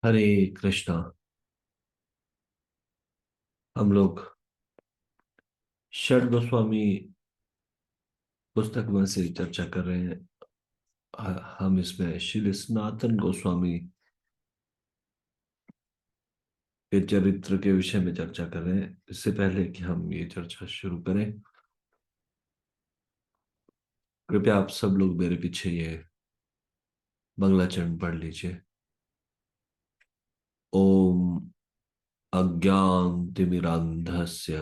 हरे कृष्णा। हम लोग षड गोस्वामी पुस्तक में से चर्चा कर रहे हैं। हम इसमें श्री सनातन गोस्वामी के चरित्र के विषय में चर्चा कर रहे हैं। इससे पहले कि हम ये चर्चा शुरू करें, कृपया आप सब लोग मेरे पीछे ये मंगलाचरण पढ़ लीजिए। ओम अज्ञानतिमिरान्धस्य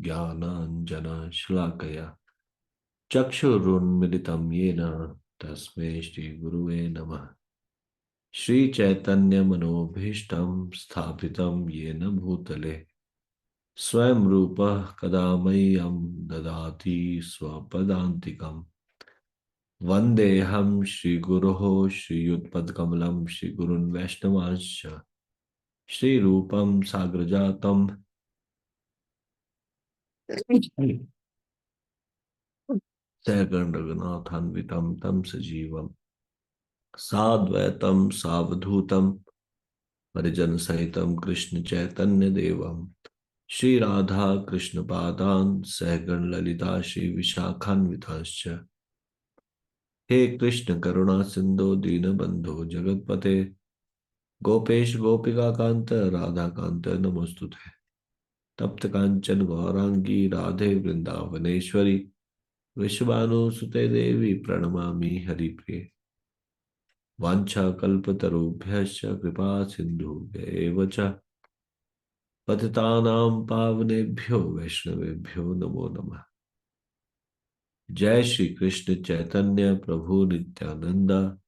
ज्ञानाञ्जनशलाकया चक्षुरुन्मिलितं येन तस्मै श्रीगुरुवे नमः। श्रीचैतन्यमनोभीष्टं स्थापितं येन भूतले स्वयं रूपः कदा मह्यं ददाति स्वपदान्तिकम्। वन्देऽहं श्रीगुरोः श्रीयुतपदकमलं श्रीगुरून् वैष्णवांश्च श्रीरूपं साग्रजातं सहगण रघुनाथान्वितं तं सजीवं साद्वैतं सावधूतं परिजन सहितं कृष्ण चैतन्य देवम् श्री राधा कृष्ण पादान सहगण ललिता श्री विशाखान्विताश्च। हे कृष्ण करुणा सिंधु दीनबंधो जगतपते गोपेश गोपिका कांत राधा कांत नमोस्तुते। तप्त कांचन गौरांगी राधे वृंदावनेश्वरी विश्वानुसुते देवी प्रणमामि हरिप्रिये। वाञ्छाकल्पतरुभ्यश्च कृपा सिन्धुभ्यैव च पतितानां पावनेभ्यो वैष्णवेभ्यो नमो नमः। जय श्री कृष्ण चैतन्य प्रभु नित्यानंद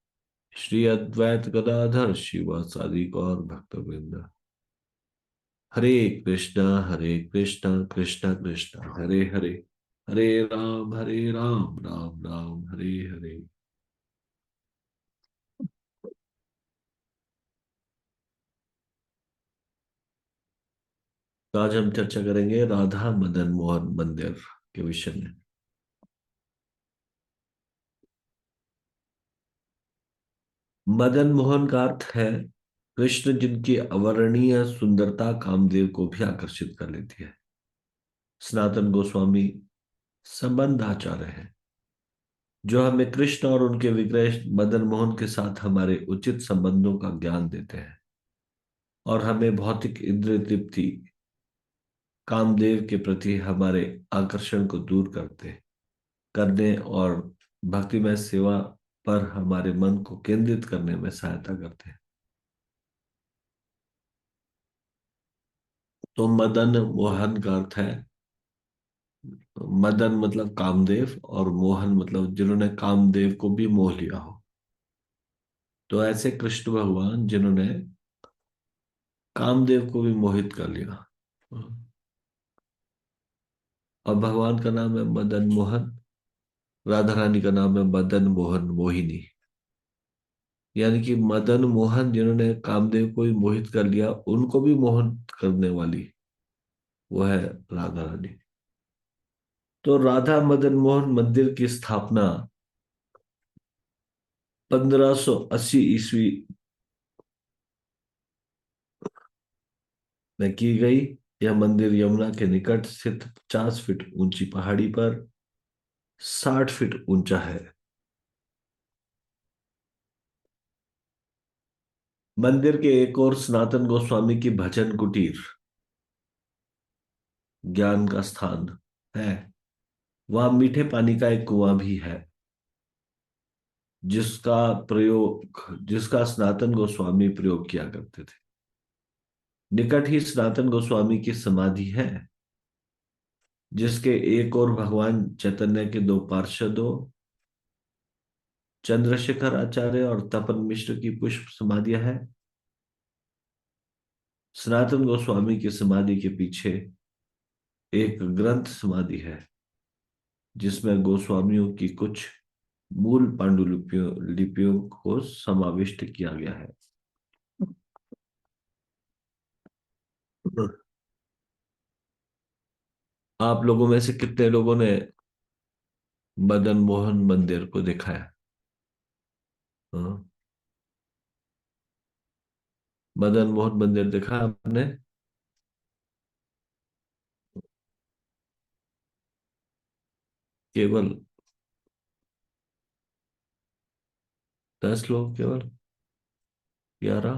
श्री अद्वैत गदाधर शिवासादि गौर भक्तवृंद। हरे कृष्णा कृष्णा कृष्णा हरे हरे, हरे राम राम राम हरे हरे। तो आज हम चर्चा करेंगे राधा मदन मोहन मंदिर के विषय में। मदन मोहन का अर्थ है कृष्ण जिनकी अवर्णनीय सुंदरता कामदेव को भी आकर्षित कर लेती है। सनातन गोस्वामी संबंधाचार्य हैं जो हमें कृष्ण और उनके विग्रह मदन मोहन के साथ हमारे उचित संबंधों का ज्ञान देते हैं और हमें भौतिक इंद्रिय तृप्ति कामदेव के प्रति हमारे आकर्षण को दूर करने और भक्तिमय सेवा पर हमारे मन को केंद्रित करने में सहायता करते हैं। तो मदन मोहन का अर्थ है, मदन मतलब कामदेव और मोहन मतलब जिन्होंने कामदेव को भी मोह लिया हो। तो ऐसे कृष्ण भगवान जिन्होंने कामदेव को भी मोहित कर लिया। और भगवान का नाम है मदन मोहन, राधा रानी का नाम है मदन मोहन मोहिनी। यानी कि मदन मोहन जिन्होंने कामदेव को भी मोहित कर लिया, उनको भी मोहित करने वाली वो है राधा रानी। तो राधा मदन मोहन मंदिर की स्थापना 1580 में की गई। यह मंदिर यमुना के निकट स्थित 50 फीट ऊंची पहाड़ी पर 60 फीट ऊंचा है। मंदिर के एक और सनातन गोस्वामी की भजन कुटीर ज्ञान का स्थान है। वहां मीठे पानी का एक कुआं भी है जिसका सनातन गोस्वामी प्रयोग किया करते थे। निकट ही सनातन गोस्वामी की समाधि है जिसके एक और भगवान चैतन्य के दो पार्षदों चंद्रशेखर आचार्य और तपन मिश्र की पुष्प समाधियां हैं। सनातन गोस्वामी की समाधि के पीछे एक ग्रंथ समाधि है जिसमें गोस्वामियों की कुछ मूल पांडुलिपियों लिपियों को समाविष्ट किया गया है। आप लोगों में से कितने लोगों ने मदन मोहन मंदिर को देखा है? हाँ? मदन मोहन मंदिर देखा आपने? केवल 10 लोग, केवल 11?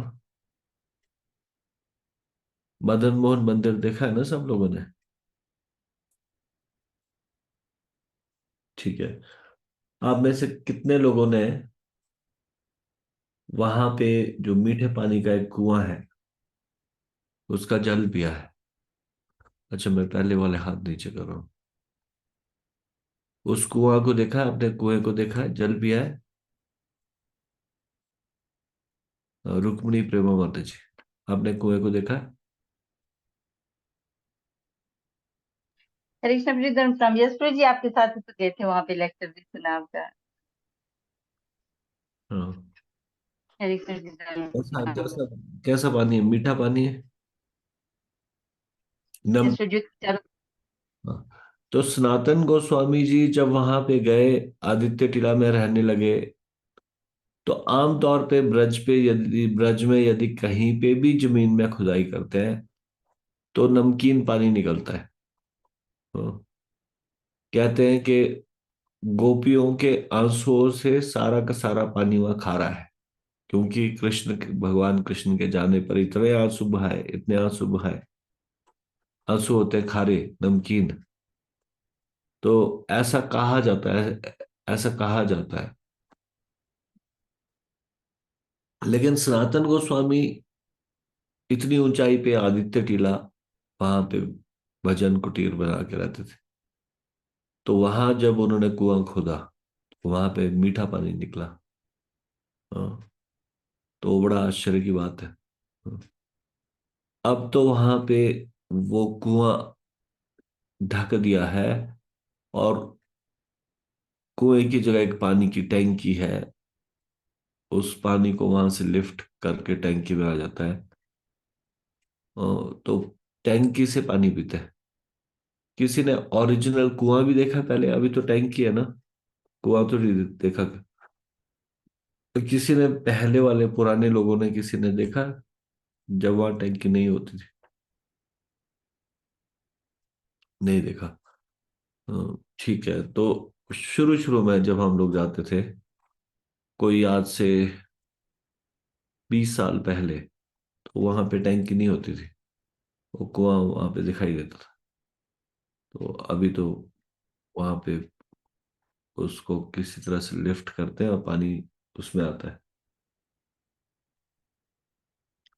मदन मोहन मंदिर देखा है ना सब लोगों ने? ठीक है। आप में से कितने लोगों ने वहां पे जो मीठे पानी का एक कुआं है उसका जल पिया है? अच्छा, मैं पहले वाले हाथ नीचे कर रहा हूँ। उस कुआं को देखा है आपने? कुएं को देखा है, जल पिया है? रुक्मिणी प्रेमावती जी, आपने कुएं को देखा है? हरे कृष्ण प्रिय धर्म यशप्रिय जी आपके साथ ही तो गए थे, वहां पे लेक्चर भी सुना आपका। हाँ। हरे कृष्ण प्रिय कैसा धर्म। कैसा कैसा पानी है? मीठा पानी है? नम यशप्रिय जी चारों। हाँ। तो सनातन गोस्वामी जी जब वहां पे गए, आदित्य टीला में रहने लगे, तो आमतौर पे ब्रज में यदि कहीं पे भी जमीन में खुदाई करते हैं तो नमकीन पानी निकलता है। हाँ। कहते हैं कि गोपियों के आंसुओं से सारा का सारा पानी वहां खारा है, क्योंकि भगवान कृष्ण के जाने पर इतने आंसू बहाए, इतने आंसू बहाए। आंसू होते हैं खारे, नमकीन। तो ऐसा कहा जाता है, ऐसा कहा जाता है। लेकिन सनातन गोस्वामी इतनी ऊंचाई पे आदित्य टीला, वहां पे भजन कुटीर बना के रहते थे। तो वहां जब उन्होंने कुआं खोदा तो वहां पे मीठा पानी निकला। हाँ। तो बड़ा आश्चर्य की बात है। हाँ। अब तो वहां पे वो कुआं ढक दिया है, और कुएं की जगह एक पानी की टैंकी है। उस पानी को वहां से लिफ्ट करके टैंकी में आ जाता है। तो टैंकी से पानी पीते हैं। किसी ने ओरिजिनल कुआं भी देखा पहले? अभी तो टैंकी है ना, कुआं तो नहीं देखा। तो किसी ने, पहले वाले पुराने लोगों ने, किसी ने देखा जब वहां टैंकी नहीं होती थी? नहीं देखा। ठीक है। तो शुरू शुरू में जब हम लोग जाते थे, कोई आज से 20 साल पहले, तो वहां पे टैंकी नहीं होती थी। वो कुआं वहां पे दिखाई देता था। तो अभी तो वहां पे उसको किसी तरह से लिफ्ट करते हैं और पानी उसमें आता है।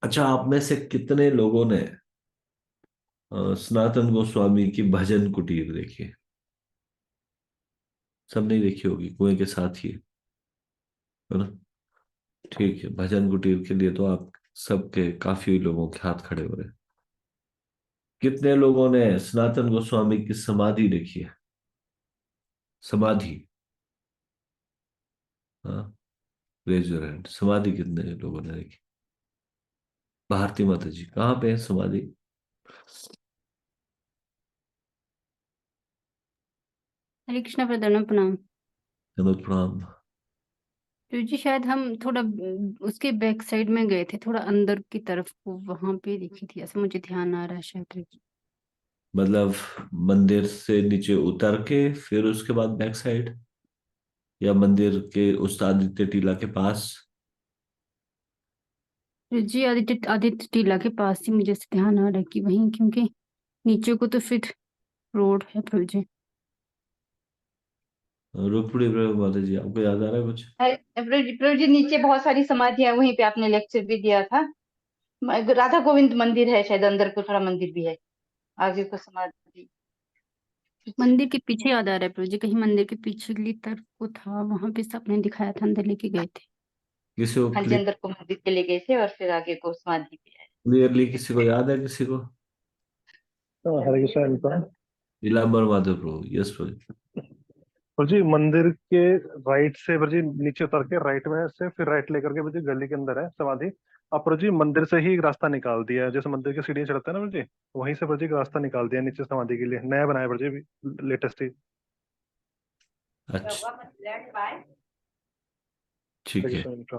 अच्छा, आप में से कितने लोगों ने सनातन गोस्वामी की भजन कुटीर देखी है? सब नहीं देखी होगी, कुएं के साथ ही है ना? ठीक है, भजन कुटीर के लिए तो आप सबके, काफी लोगों के हाथ खड़े हो रहे हैं। कितने लोगों ने सनातन गोस्वामी की समाधि देखी है? समाधि। हाँ, रेज योर हैंड। समाधि कितने लोगों ने देखी? भारती माता जी कहाँ पे है समाधि? हरे कृष्ण प्रिय धर्म प्रणाम। विनोद प्रणाम। तो जी शायद हम थोड़ा उसके बैक साइड में गए थे, थोड़ा अंदर की तरफ को वहां पे दिखी थी, ऐसा मुझे ध्यान आ रहा है शायद। मतलब मंदिर से नीचे उतर के फिर उसके बाद बैक साइड, या मंदिर के उस आदित्य टीला के पास? जी आदित्य आदित्य टीला के पास ही मुझे ऐसे ध्यान आ रहा है कि वहीं, क्योंकि नीचे को तो फिर रोड है फिर जी। रुक्मिणी माता जी, आपको याद आ रहा है कुछ? प्रभु जी नीचे बहुत सारी समाधियां हैं, वहीं पे आपने लेक्चर भी दिया था। राधा गोविंद मंदिर है शायद, अंदर को थोड़ा मंदिर भी है, आगे को समाधि। मंदिर के पीछे याद आ रहा है प्रभु जी, कहीं मंदिर के पिछली तरफ को था, वहां पे सबने दिखाया था, अंदर लेके गए थे। किसी को हाँ जी, अंदर को मंदिर के ले गए थे और फिर आगे को समाधि भी है। क्लियरली किसी को याद है? किसी को? हाँ, हरे कृष्णा इनका। नीलांबर माधव प्रभु, यस प्रभु। और जी मंदिर के राइट से पर जी नीचे उतर के राइट में से फिर राइट लेकर के पर जी गली के अंदर है समाधि। अब पर जी मंदिर से ही एक रास्ता निकाल दिया है, जैसे मंदिर की सीढ़ियाँ चढ़ते हैं ना पर जी, वहीं से पर जी एक रास्ता निकाल दिया है नीचे समाधि के लिए, नया बनाया पर जी, लेटेस्ट ही। अच्छा, ठीक हरे है। कृष्णा इनका।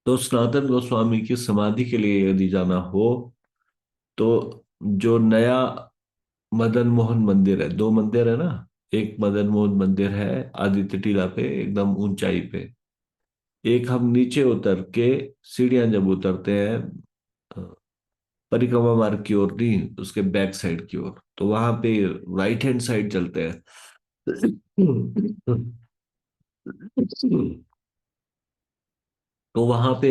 तो सनातन गोस्वामी की समाधि के लिए यदि जाना हो तो जो नया मदन मोहन मंदिर है, दो मंदिर है ना, एक मदन मोहन मंदिर है आदित्य टीला पे एकदम ऊंचाई पे, एक हम नीचे उतर के सीढ़ियां जब उतरते हैं अ, परिक्रमा मार्ग की ओर नहीं, उसके बैक साइड की ओर, तो वहां पे राइट हैंड साइड चलते हैं। तो वहां पे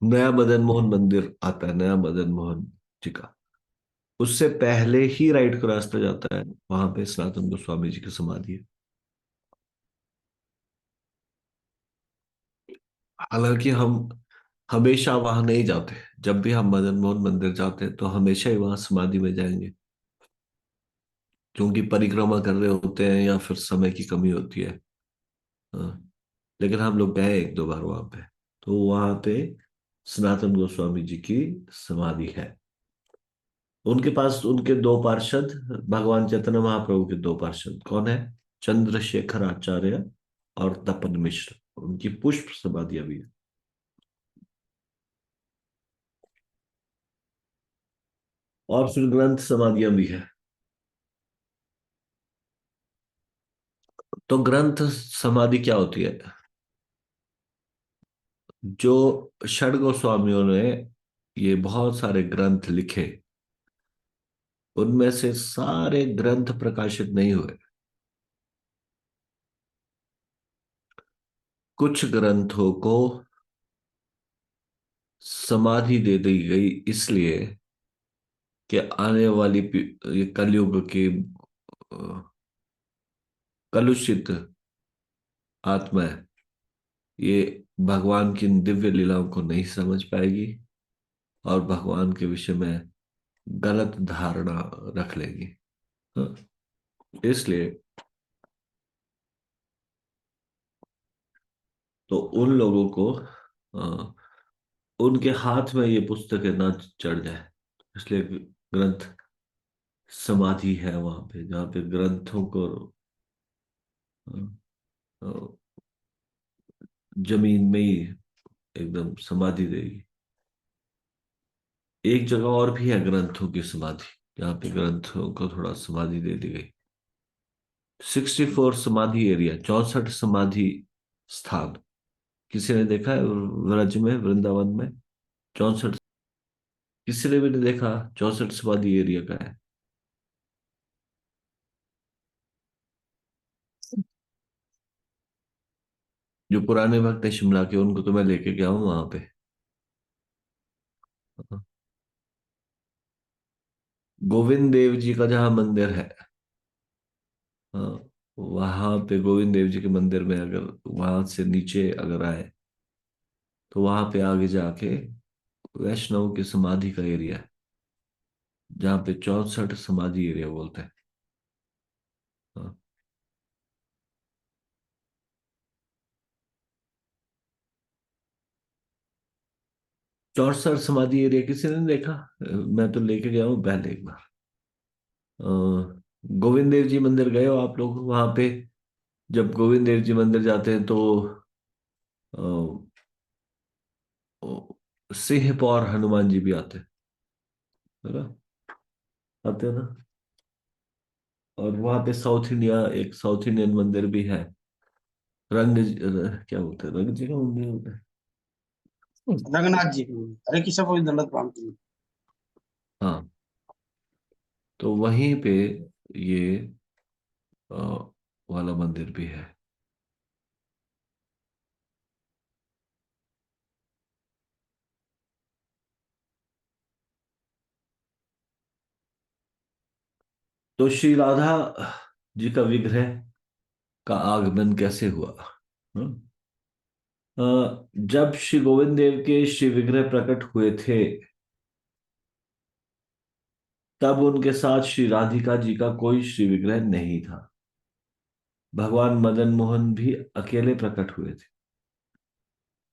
नया मदन मोहन मंदिर आता है, नया मदन मोहन जी का। उससे पहले ही राइट को रास्ता जाता है, वहां पे सनातन गोस्वामी जी की समाधि है। हालांकि हम हमेशा वहां नहीं जाते, जब भी हम मदन मोहन मंदिर जाते हैं तो हमेशा ही वहां समाधि में जाएंगे, क्योंकि परिक्रमा कर रहे होते हैं या फिर समय की कमी होती है। हाँ, लेकिन हम लोग गए एक दो बार वहां पे, तो वहां पे सनातन गोस्वामी जी की समाधि है। उनके पास उनके दो पार्षद, भगवान चैतन्य महाप्रभु के दो पार्षद कौन है, चंद्रशेखर आचार्य और तपन मिश्र, उनकी पुष्प समाधियां भी है। और फिर ग्रंथ समाधियां भी है। तो ग्रंथ समाधि क्या होती है? जो षड गोस्वामियों ने ये बहुत सारे ग्रंथ लिखे, उनमें से सारे ग्रंथ प्रकाशित नहीं हुए। कुछ ग्रंथों को समाधि दे दी गई इसलिए कि आने वाली ये कलयुग की कलुषित आत्माएं ये भगवान की इन दिव्य लीलाओं को नहीं समझ पाएगी और भगवान के विषय में गलत धारणा रख लेगी। हाँ, इसलिए तो उन लोगों को उनके हाथ में ये पुस्तकें ना चढ़ जाए, इसलिए ग्रंथ समाधि है वहां पे, जहाँ पे ग्रंथों को अ, अ, जमीन में ही एकदम समाधि देगी। एक जगह और भी है ग्रंथों की समाधि, जहाँ पे ग्रंथों को थोड़ा समाधि दे दी गई। 64 समाधि एरिया, 64 समाधि स्थान, किसी ने देखा है व्रज में, वृंदावन में 64? किसी ने भी नहीं देखा? 64 समाधि एरिया का है। जो पुराने भक्त है शिमला के, उनको तो मैं लेके गया हूँ वहां पे। गोविंद देव जी का जहाँ मंदिर है, वहां पे गोविंद देव जी के मंदिर में अगर वहां से नीचे अगर आए तो वहां पे आगे जाके वैष्णव की समाधि का एरिया है, जहाँ पे 64 समाधि एरिया बोलते हैं। हाँ, 64 समाधि एरिया किसी ने नहीं देखा? मैं तो लेके गया हूँ पहले एक बार। अ, गोविंद देव जी मंदिर गए हो आप लोग? वहां पे जब गोविंद देव जी मंदिर जाते हैं तो अ, सिंह और हनुमान जी भी आते हैं, है ना? आते हैं ना? और वहां पे साउथ इंडिया, एक साउथ इंडियन मंदिर भी है, रंग क्या बोलते हैं, रंग जी का मंदिर होता है। रंगनाथ जी की। हरे कृष्ण को भी दंडवत प्रणाम कीजिए। हाँ, तो वहीं पे ये अ, वाला मंदिर भी है। तो श्री राधा जी का विग्रह का आगमन कैसे हुआ? हम्म? जब श्री गोविंद देव के श्री विग्रह प्रकट हुए थे, तब उनके साथ श्री राधिका जी का कोई श्री विग्रह नहीं था। भगवान मदन मोहन भी अकेले प्रकट हुए थे।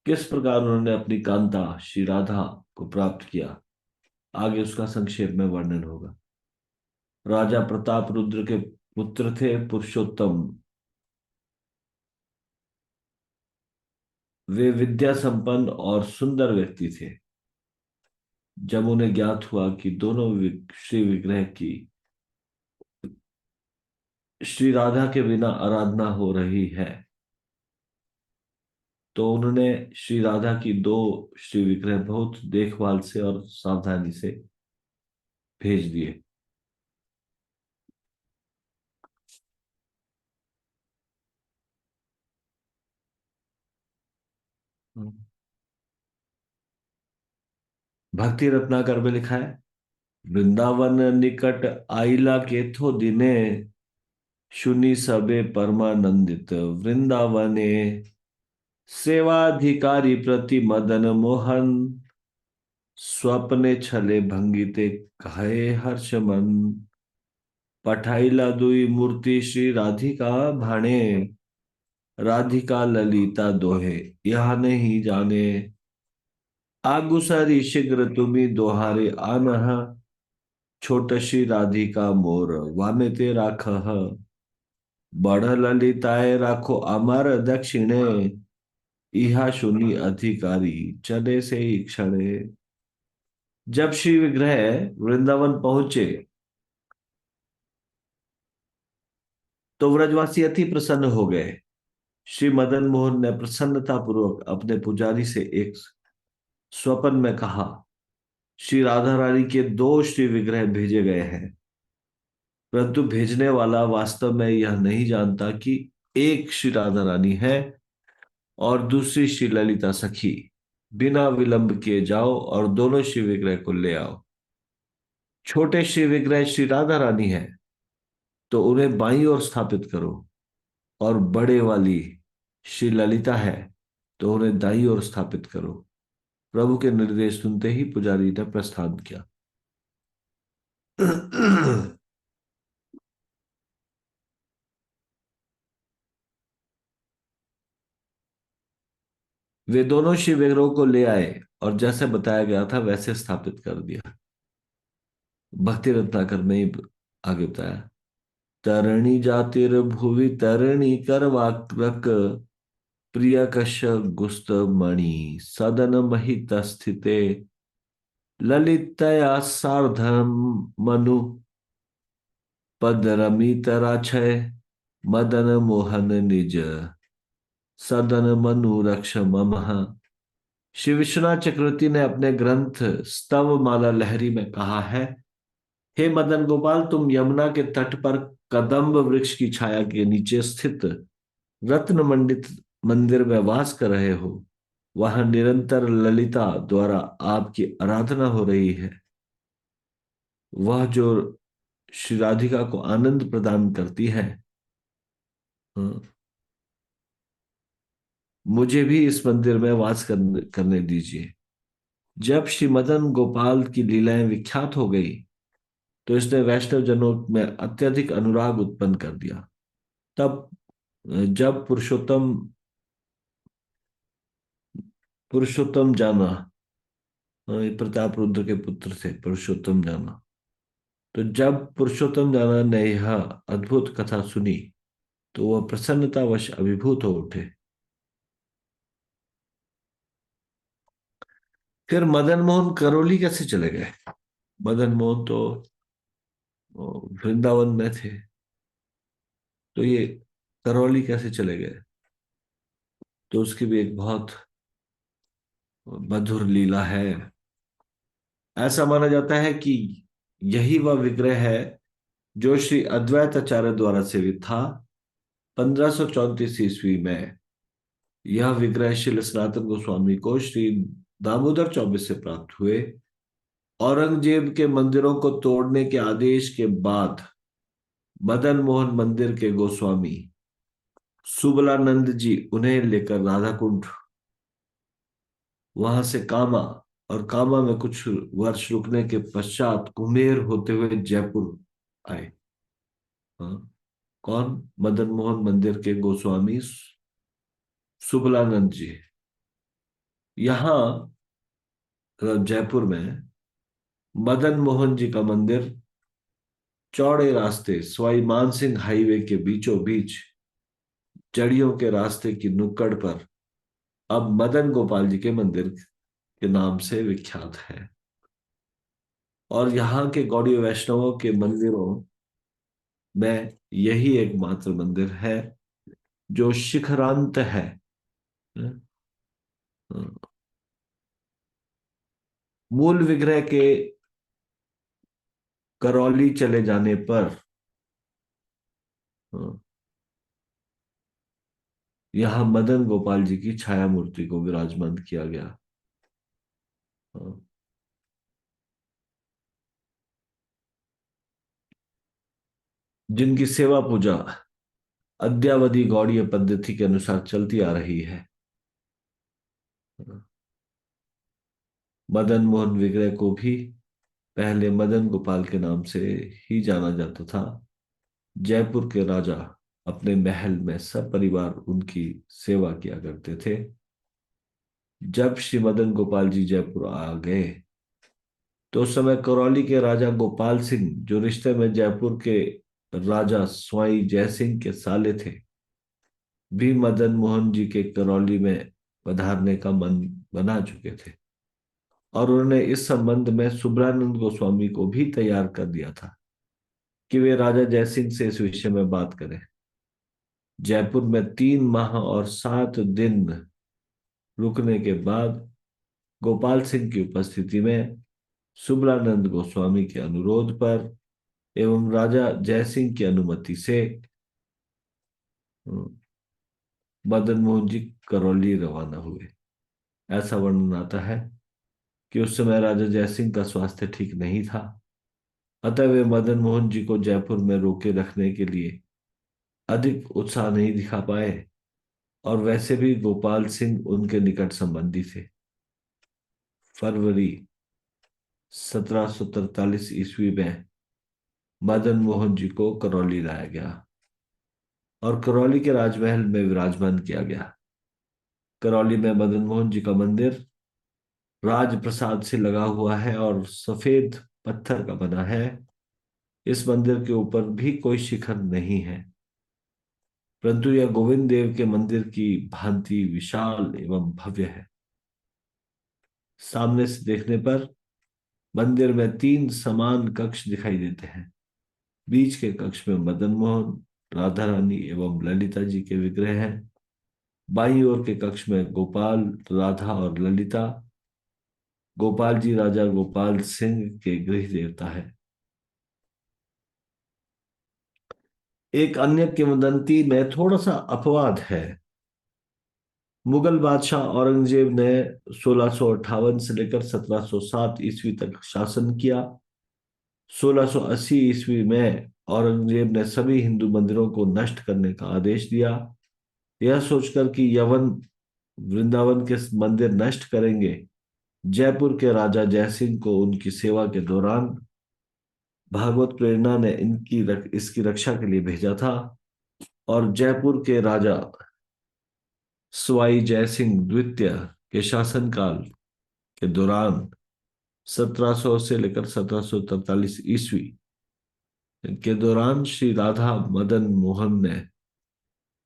किस प्रकार उन्होंने अपनी कांता श्री राधा को प्राप्त किया, आगे उसका संक्षेप में वर्णन होगा। राजा प्रताप रुद्र के पुत्र थे पुरुषोत्तम। वे विद्या संपन्न और सुंदर व्यक्ति थे। जब उन्हें ज्ञात हुआ कि दोनों श्री विग्रह की श्री राधा के बिना आराधना हो रही है, तो उन्होंने श्री राधा की दो श्री विग्रह बहुत देखभाल से और सावधानी से भेज दिए। भक्ति रत्नाकर में लिखा है, वृंदावन निकट आइला के थो दिने, शुनि सबे परमानंदित वृंदावने, सेवाधिकारी प्रति मदन मोहन, स्वप्ने छले भंगिते कहे हर्ष मन, पठाइला दुई मूर्ति श्री राधिका भाणे, राधिका ललिता दोहे यह नहीं जाने, आगुसरी शीघ्र तुम्ही दोहारे आनह, छोट श्री राधिका मोर वामे ते राखह, बड़ ललिताए राखो अमर दक्षिणे, इहा शुनि अधिकारी चले से ही क्षणे। जब श्री विग्रह वृंदावन पहुंचे तो व्रजवासी अति प्रसन्न हो गए। श्री मदन मोहन ने प्रसन्नता पूर्वक अपने पुजारी से एक स्वपन में कहा, श्री राधा रानी के दो श्री विग्रह भेजे गए हैं, परंतु भेजने वाला वास्तव में यह नहीं जानता कि एक श्री राधा रानी है और दूसरी श्री ललिता सखी। बिना विलंब किए जाओ और दोनों श्री विग्रह को ले आओ। छोटे श्री विग्रह श्री राधा रानी है तो उन्हें बाईं ओर स्थापित करो, और बड़े वाली श्री ललिता है तो उन्हें दाईं ओर स्थापित करो। प्रभु के निर्देश सुनते ही पुजारी ने प्रस्थान किया। वे दोनों शिव विग्रहों को ले आए और जैसे बताया गया था वैसे स्थापित कर दिया। भक्ति रत्नाकर में ही आगे बताया, तरणी जातिर भुवि तरणी करवाक्रक, प्रिय कश गुस्त मणि सदन महित स्थिते, ललितया सार्धम मनु पद रमितराक्षय, मदन मोहन निज सदन मनु रक्ष ममः। श्री विश्वनाथ चक्रवर्ती ने अपने ग्रंथ स्तव माला लहरी में कहा है, हे मदन गोपाल, तुम यमुना के तट पर कदम्ब वृक्ष की छाया के नीचे स्थित रत्न मंडित मंदिर में वास कर रहे हो। वहां निरंतर ललिता द्वारा आपकी आराधना हो रही है। वह जो श्री राधिका को आनंद प्रदान करती है, मुझे भी इस मंदिर में वास करने दीजिए। जब श्री मदन गोपाल की लीलाएं विख्यात हो गई तो इसने वैष्णव जनों में अत्यधिक अनुराग उत्पन्न कर दिया। तब जब पुरुषोत्तम जाना, ये प्रताप रुद्र के पुत्र थे पुरुषोत्तम जाना, तो जब पुरुषोत्तम जाना ने यह अद्भुत कथा सुनी तो वह प्रसन्नतावश अभिभूत हो उठे। फिर मदन मोहन करौली कैसे चले गए? मदन मोहन तो वृंदावन में थे, तो ये करौली कैसे चले गए? तो उसकी भी एक बहुत मधुर लीला है। ऐसा माना जाता है कि यही वह विग्रह है जो श्री अद्वैत आचार्य द्वारा सेवित था। 1534 ईस्वी में यह विग्रह श्री सनातन गोस्वामी को श्री दामोदर चौबे से प्राप्त हुए। औरंगजेब के मंदिरों को तोड़ने के आदेश के बाद मदन मोहन मंदिर के गोस्वामी सुबलानंद जी उन्हें लेकर राधा कुंड, वहां से कामा, और कामा में कुछ वर्ष रुकने के पश्चात कुम्हेर होते हुए जयपुर आए। हाँ, कौन? मदन मोहन मंदिर के गोस्वामी सुबलानंद जी। यहां जयपुर में मदन मोहन जी का मंदिर चौड़े रास्ते सवाई मानसिंह हाईवे के बीचों बीच जड़ियों के रास्ते की नुक्कड़ पर अब मदन गोपाल जी के मंदिर के नाम से विख्यात है। और यहाँ के गौड़ीय वैष्णवों के मंदिरों में यही एकमात्र मंदिर है जो शिखरांत है। मूल विग्रह के करौली चले जाने पर यहाँ मदन गोपाल जी की छाया मूर्ति को विराजमान किया गया। जिनकी सेवा पूजा अद्यावधि गौड़ीय पद्धति के अनुसार चलती आ रही है। मदन मोहन विग्रह को भी पहले मदन गोपाल के नाम से ही जाना जाता था। जयपुर के राजा अपने महल में सब परिवार उनकी सेवा किया करते थे। जब श्री मदन गोपाल जी जयपुर आ गए तो उस समय करौली के राजा गोपाल सिंह, जो रिश्ते में जयपुर के राजा स्वाई जय सिंह के साले थे, भी मदन मोहन जी के करौली में पधारने का मन बना चुके थे और उन्होंने इस संबंध में सुब्रानंद गोस्वामी को भी तैयार कर दिया था कि वे राजा जयसिंह से इस विषय में बात करें। जयपुर में 3 माह और 7 दिन रुकने के बाद गोपाल सिंह की उपस्थिति में सुब्रानंद गोस्वामी के अनुरोध पर एवं राजा जयसिंह की अनुमति से मदन मोहन जी करौली रवाना हुए। ऐसा वर्णन आता है कि उस समय राजा जयसिंह का स्वास्थ्य ठीक नहीं था, अतः वे मदन मोहन जी को जयपुर में रोके रखने के लिए अधिक उत्साह नहीं दिखा पाए और वैसे भी गोपाल सिंह उनके निकट संबंधी थे। फरवरी 1743 ईस्वी में मदन मोहन जी को करौली लाया गया और करौली के राजमहल में विराजमान किया गया। करौली में मदन मोहन जी का मंदिर राजप्रसाद से लगा हुआ है और सफेद पत्थर का बना है। इस मंदिर के ऊपर भी कोई शिखर नहीं है, परंतु यह गोविंद देव के मंदिर की भांति विशाल एवं भव्य है। सामने से देखने पर मंदिर में 3 समान कक्ष दिखाई देते हैं। बीच के कक्ष में मदन मोहन, राधा रानी एवं ललिता जी के विग्रह हैं। बाईं ओर के कक्ष में गोपाल, राधा और ललिता। गोपाल जी राजा गोपाल सिंह के गृह देवता है। एक अन्य किंवदंती में थोड़ा सा अपवाद है। मुगल बादशाह औरंगजेब ने 1658 से लेकर 1707 ईस्वी तक शासन किया। 1680 ईस्वी में औरंगजेब ने सभी हिंदू मंदिरों को नष्ट करने का आदेश दिया। यह सोचकर कि यवन वृंदावन के मंदिर नष्ट करेंगे, जयपुर के राजा जयसिंह को उनकी सेवा के दौरान भागवत प्रेरणा ने इसकी रक्षा के लिए भेजा था और जयपुर के राजा सवाई जयसिंह द्वितीय के शासनकाल के दौरान 1700 से लेकर 1743 ईस्वी के दौरान श्री राधा मदन मोहन ने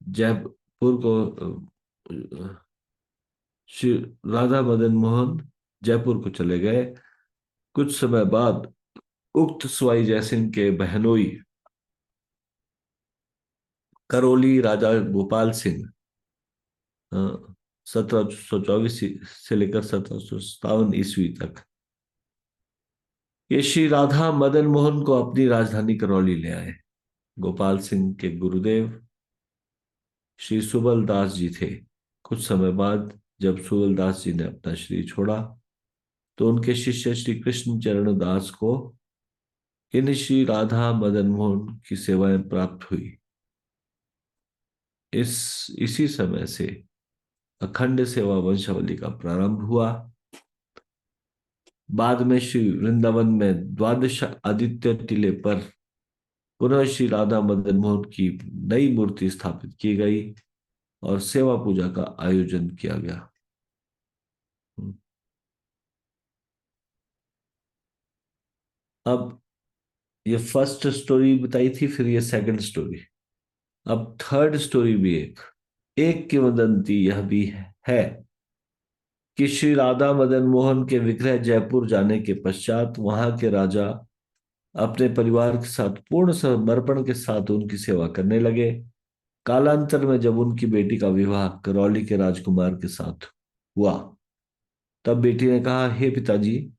जयपुर को श्री राधा मदन मोहन जयपुर को चले गए। कुछ समय बाद उक्त सवाई जयसिंह के बहनोई करौली राजा गोपाल सिंह 1724 से लेकर 1757 ईस्वी तक ये श्री राधा मदन मोहन को अपनी राजधानी करौली ले आए। गोपाल सिंह के गुरुदेव श्री सुबल दास जी थे। कुछ समय बाद जब सुबल दास जी ने अपना शरीर छोड़ा तो उनके शिष्य श्री कृष्ण चरण दास को इन श्री राधा मदन मोहन की सेवाएं प्राप्त हुई। इसी समय से अखंड सेवा वंशावली का प्रारंभ हुआ। बाद में श्री वृंदावन में द्वादश आदित्य टीले पर पुनः श्री राधा मदन मोहन की नई मूर्ति स्थापित की गई और सेवा पूजा का आयोजन किया गया। अब ये फर्स्ट स्टोरी बताई थी, फिर ये सेकंड स्टोरी। अब थर्ड स्टोरी भी एक किंवदंती यह भी है कि श्री राधा मदन मोहन के विग्रह जयपुर जाने के पश्चात वहां के राजा अपने परिवार के साथ पूर्ण समर्पण के साथ उनकी सेवा करने लगे। कालांतर में जब उनकी बेटी का विवाह करौली के राजकुमार के साथ हुआ, तब बेटी ने कहा, हे पिताजी,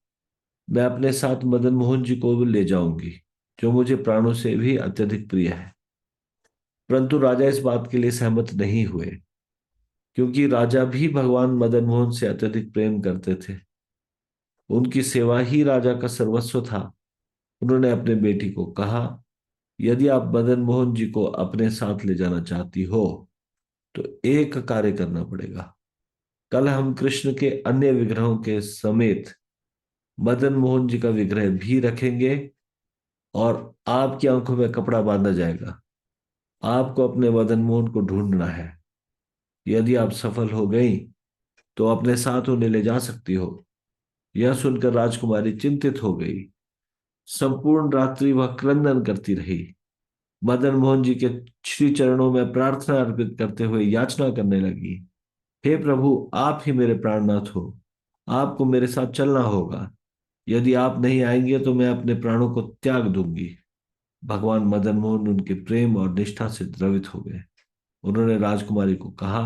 मैं अपने साथ मदन मोहन जी को भी ले जाऊंगी, जो मुझे प्राणों से भी अत्यधिक प्रिय है। परंतु राजा इस बात के लिए सहमत नहीं हुए, क्योंकि राजा भी भगवान मदन मोहन से अत्यधिक प्रेम करते थे। उनकी सेवा ही राजा का सर्वस्व था। उन्होंने अपने बेटी को कहा, यदि आप मदन मोहन जी को अपने साथ ले जाना चाहती हो तो एक कार्य करना पड़ेगा। कल हम कृष्ण के अन्य विग्रहों के समेत मदन मोहन जी का विग्रह भी रखेंगे और आपकी आंखों में कपड़ा बांधा जाएगा। आपको अपने मदन मोहन को ढूंढना है। यदि आप सफल हो गई तो अपने साथ उन्हें ले जा सकती हो। यह सुनकर राजकुमारी चिंतित हो गई। संपूर्ण रात्रि वह क्रंदन करती रही। मदन मोहन जी के श्री चरणों में प्रार्थना अर्पित करते हुए याचना करने लगी, हे प्रभु, आप ही मेरे प्राणनाथ हो। आपको मेरे साथ चलना होगा। यदि आप नहीं आएंगे तो मैं अपने प्राणों को त्याग दूंगी। भगवान मदन मोहन उनके प्रेम और निष्ठा से द्रवित हो गए। उन्होंने राजकुमारी को कहा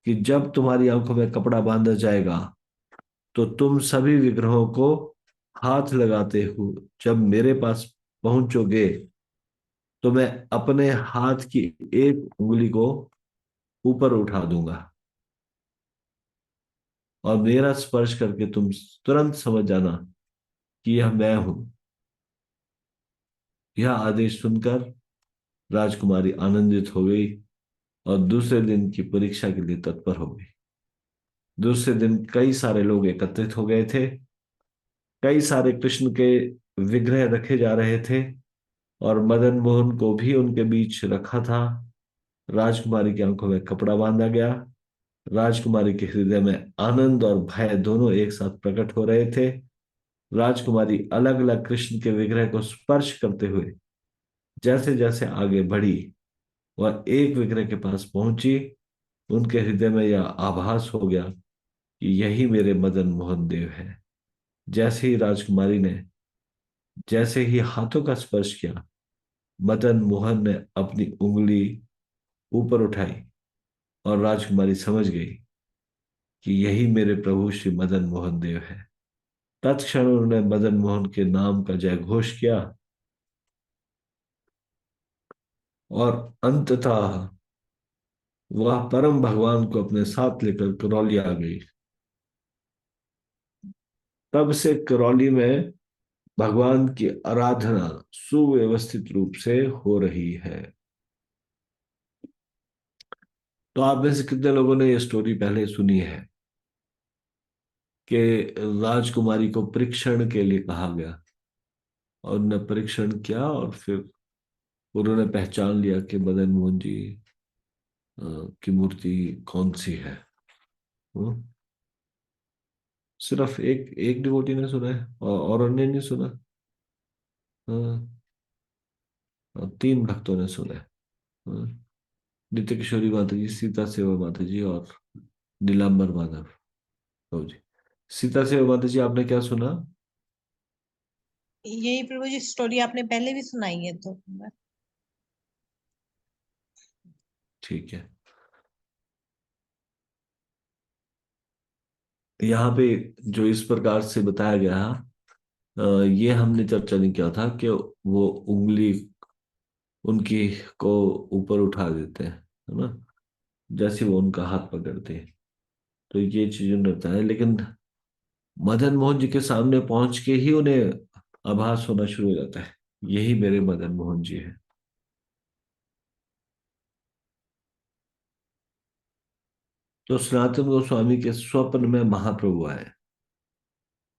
कि जब तुम्हारी आंखों में कपड़ा बांधा जाएगा तो तुम सभी विग्रहों को हाथ लगाते हो जब मेरे पास पहुंचोगे तो मैं अपने हाथ की एक उंगली को ऊपर उठा दूंगा और मेरा स्पर्श करके तुम तुरंत समझ जाना कि यह मैं हूं। यह आदेश सुनकर राजकुमारी आनंदित हो गई और दूसरे दिन की परीक्षा के लिए तत्पर हो गई। दूसरे दिन कई सारे लोग एकत्रित हो गए थे। कई सारे कृष्ण के विग्रह रखे जा रहे थे और मदन मोहन को भी उनके बीच रखा था। राजकुमारी की आंखों में कपड़ा बांधा गया। राजकुमारी के हृदय में आनंद और भय दोनों एक साथ प्रकट हो रहे थे। राजकुमारी अलग अलग कृष्ण के विग्रह को स्पर्श करते हुए जैसे जैसे आगे बढ़ी, वह एक विग्रह के पास पहुंची। उनके हृदय में यह आभास हो गया कि यही मेरे मदन मोहन देव है। जैसे ही राजकुमारी ने जैसे ही हाथों का स्पर्श किया, मदन मोहन ने अपनी उंगली ऊपर उठाई और राजकुमारी समझ गई कि यही मेरे प्रभु श्री मदन मोहन देव है। तत्क्षण उन्होंने मदन मोहन के नाम का जय घोष किया और अंततः वह परम भगवान को अपने साथ लेकर करौली आ गई। तब से करौली में भगवान की आराधना सुव्यवस्थित रूप से हो रही है। तो आप में से कितने लोगों ने ये स्टोरी पहले सुनी है कि राजकुमारी को परीक्षण के लिए कहा गया और उन्होंने परीक्षण किया और फिर उन्होंने पहचान लिया कि मदन मोहन जी की मूर्ति कौन सी है। हम्म? सिर्फ एक एक डिवोटी ने सुना है और अन्य नहीं सुना। हाँ, तीन भक्तों ने सुना है। हाँ, नित्य किशोरी माता जी, सीता सेवा माता जी और नीलांबर माधव। ओ जी, सीता सेवा माता जी, आपने क्या सुना? यही प्रभु जी स्टोरी आपने पहले भी सुनाई है तो। ठीक है। यहाँ पे जो इस प्रकार से बताया गया, ये हमने चर्चा नहीं किया था कि वो उंगली उनकी को ऊपर उठा देते हैं, है ना, जैसे वो उनका हाथ पकड़ते हैं। तो ये चीज उन्हें बताया, लेकिन मदन मोहन जी के सामने पहुंच के ही उन्हें आभास होना शुरू हो जाता है, यही मेरे मदन मोहन जी है। तो सनातन गोस्वामी के स्वप्न में महाप्रभु आए,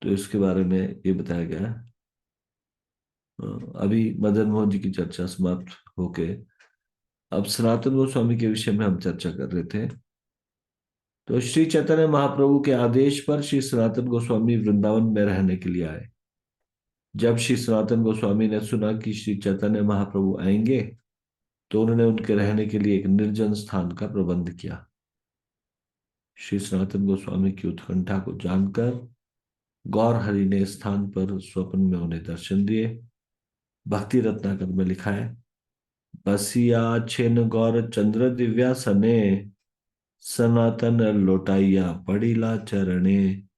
तो इसके बारे में ये बताया गया है। अभी मदन मोहन जी की चर्चा समाप्त होके अब सनातन गोस्वामी के विषय में हम चर्चा कर रहे थे। तो श्री चैतन्य महाप्रभु के आदेश पर श्री सनातन गोस्वामी वृंदावन में रहने के लिए आए। जब श्री सनातन गोस्वामी ने सुना कि श्री चैतन्य महाप्रभु आएंगे, तो उन्होंने उनके रहने के लिए एक निर्जन स्थान का प्रबंध किया। श्री सनातन गोस्वामी की उत्कंठा को जानकर गौर हरि ने स्थान पर स्वप्न में उन्हें दर्शन दिए। भक्ति रत्नाकर में लिखा है, बसिया छेन गौर चंद्र दिव्या सने, सनातन लोटाइया पड़ीला चरणे,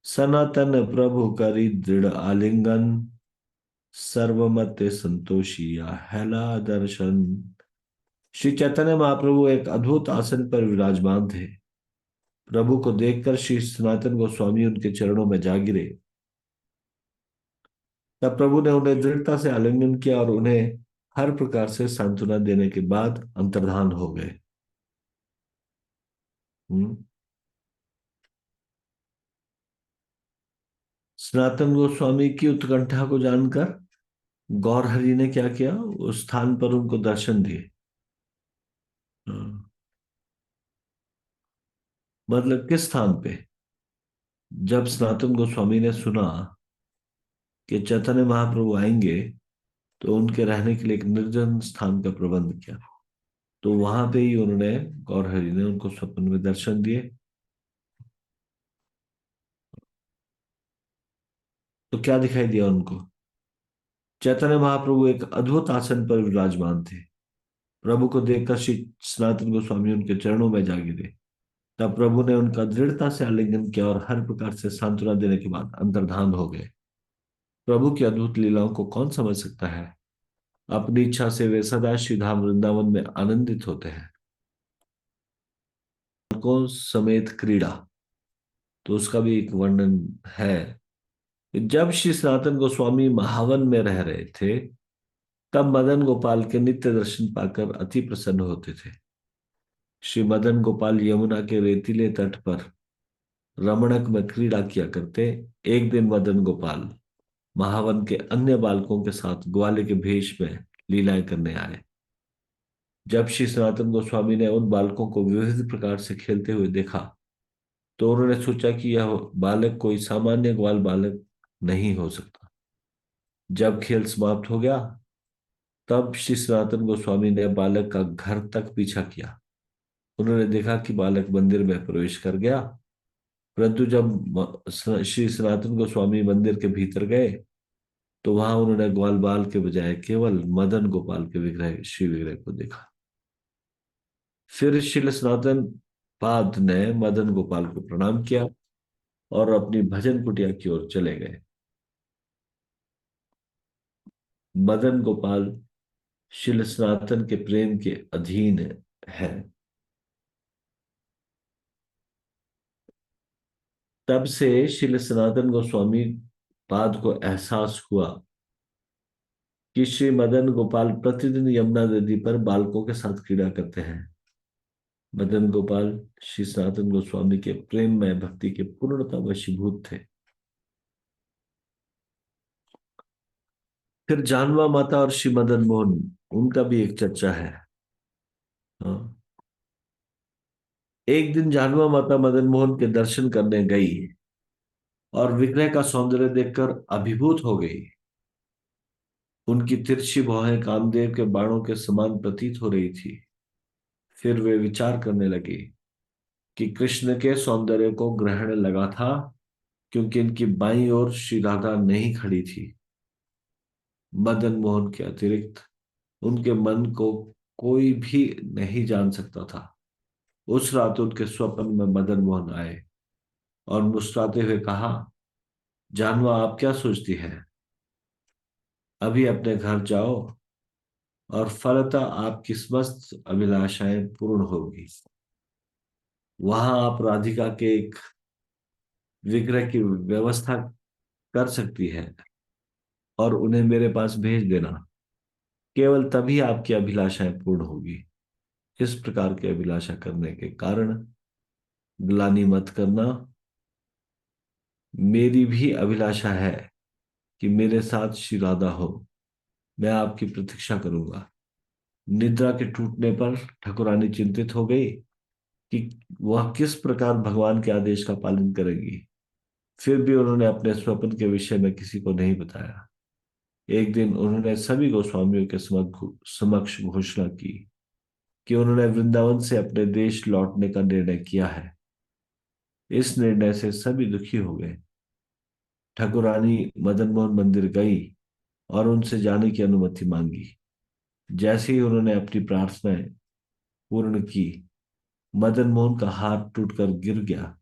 सनातन प्रभु करी दृढ़ आलिंगन, सर्वमते संतोषिया हैला दर्शन। श्री चैतन्य महाप्रभु एक अद्भुत आसन पर विराजमान थे। प्रभु को देखकर श्री सनातन गोस्वामी उनके चरणों में जा गिरे। तब प्रभु ने उन्हें दृढ़ता से आलिंगन किया और उन्हें हर प्रकार से सांत्वना देने के बाद अंतर्धान हो गए। सनातन गोस्वामी की उत्कंठा को जानकर गौर हरि ने क्या किया, उस स्थान पर उनको दर्शन दिए। मतलब किस स्थान पे? जब सनातन गोस्वामी ने सुना कि चैतन्य महाप्रभु आएंगे तो उनके रहने के लिए एक निर्जन स्थान का प्रबंध किया। तो वहां पे ही उन्होंने, गौर हरि ने उनको स्वप्न में दर्शन दिए। तो क्या दिखाई दिया उनको? चैतन्य महाप्रभु एक अद्भुत आसन पर विराजमान थे। प्रभु को देखकर श्री सनातन गोस्वामी उनके चरणों में जा गिरे। तब प्रभु ने उनका दृढ़ता से आलिंगन किया और हर प्रकार से सांत्वना देने के बाद अंतर्धान हो गए। प्रभु की अद्भुत लीलाओं को कौन समझ सकता है? अपनी इच्छा से वे सदा श्री धाम वृंदावन में आनंदित होते हैं। बालकों समेत क्रीड़ा, तो उसका भी एक वर्णन है। जब श्री सनातन गोस्वामी महावन में रह रहे थे तब मदन गोपाल के नित्य दर्शन पाकर अति प्रसन्न होते थे। श्री मदन गोपाल यमुना के रेतीले तट पर रमणक में क्रीड़ा किया करते। एक दिन मदन गोपाल महावन के अन्य बालकों के साथ ग्वाले के भेष में लीलाएं करने आए। जब श्री सनातन गोस्वामी ने उन बालकों को विविध प्रकार से खेलते हुए देखा तो उन्होंने सोचा कि यह बालक कोई सामान्य ग्वाल बालक नहीं हो सकता। जब खेल समाप्त हो गया तब श्री सनातन गोस्वामी ने बालक का घर तक पीछा किया। उन्होंने देखा कि बालक मंदिर में प्रवेश कर गया, परंतु जब श्री सनातन गोस्वामी मंदिर के भीतर गए तो वहां उन्होंने ग्वाल बाल के बजाय केवल मदन गोपाल के विग्रह, श्री विग्रह को देखा। फिर श्री सनातन पाद ने मदन गोपाल को प्रणाम किया और अपनी भजन कुटिया की ओर चले गए। मदन गोपाल श्री सनातन के प्रेम के अधीन है। तब से श्री सनातन गोस्वामी पाद को एहसास हुआ कि श्री मदन गोपाल प्रतिदिन यमुना नदी पर बालकों के साथ क्रीड़ा करते हैं। मदन गोपाल श्री सनातन गोस्वामी के प्रेम में भक्ति के पूर्णतः वशीभूत थे। फिर जानवा माता और श्री मदन मोहन, उनका भी एक चर्चा है। हाँ। एक दिन जानवा माता मदन मोहन के दर्शन करने गई और विग्रह का सौंदर्य देखकर अभिभूत हो गई। उनकी तिरछी भौहें कामदेव के बाणों के समान प्रतीत हो रही थी। फिर वे विचार करने लगे कि कृष्ण के सौंदर्य को ग्रहण लगा था क्योंकि इनकी बाईं ओर श्री राधा नहीं खड़ी थी। मदन मोहन के अतिरिक्त उनके मन को कोई भी नहीं जान सकता था। उस रात उनके स्वप्न में मदन मोहन आए और मुस्कुराते हुए कहा, जानवा आप क्या सोचती है? अभी अपने घर जाओ और फलतः आपकी समस्त अभिलाषाएं पूर्ण होगी। वहां आप राधिका के एक विग्रह की व्यवस्था कर सकती है और उन्हें मेरे पास भेज देना। केवल तभी आपकी अभिलाषाएं पूर्ण होगी। इस प्रकार की अभिलाषा करने के कारण ग्लानि मत करना। मेरी भी अभिलाषा है कि मेरे साथ श्री राधा हो। मैं आपकी प्रतीक्षा करूंगा। निद्रा के टूटने पर ठाकुरानी चिंतित हो गई कि वह किस प्रकार भगवान के आदेश का पालन करेगी। फिर भी उन्होंने अपने स्वप्न के विषय में किसी को नहीं बताया। एक दिन उन्होंने सभी गोस्वामियों के समक्ष घोषणा की कि उन्होंने वृंदावन से अपने देश लौटने का निर्णय किया है। इस निर्णय से सभी दुखी हो गए। ठाकुरानी मदन मोहन मंदिर गई और उनसे जाने की अनुमति मांगी। जैसे ही उन्होंने अपनी प्रार्थनाएं पूर्ण की, मदन मोहन का हाथ टूटकर गिर गया।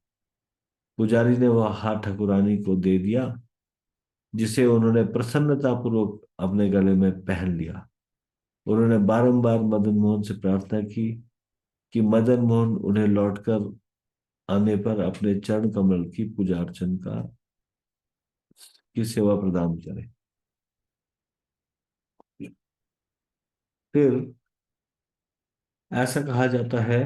पुजारी ने वह हाथ ठाकुरानी को दे दिया, जिसे उन्होंने प्रसन्नतापूर्वक अपने गले में पहन लिया। उन्होंने बारंबार मदन मोहन से प्रार्थना की कि मदन मोहन उन्हें लौटकर आने पर अपने चरण कमल की पूजा अर्चन की सेवा प्रदान करें। फिर ऐसा कहा जाता है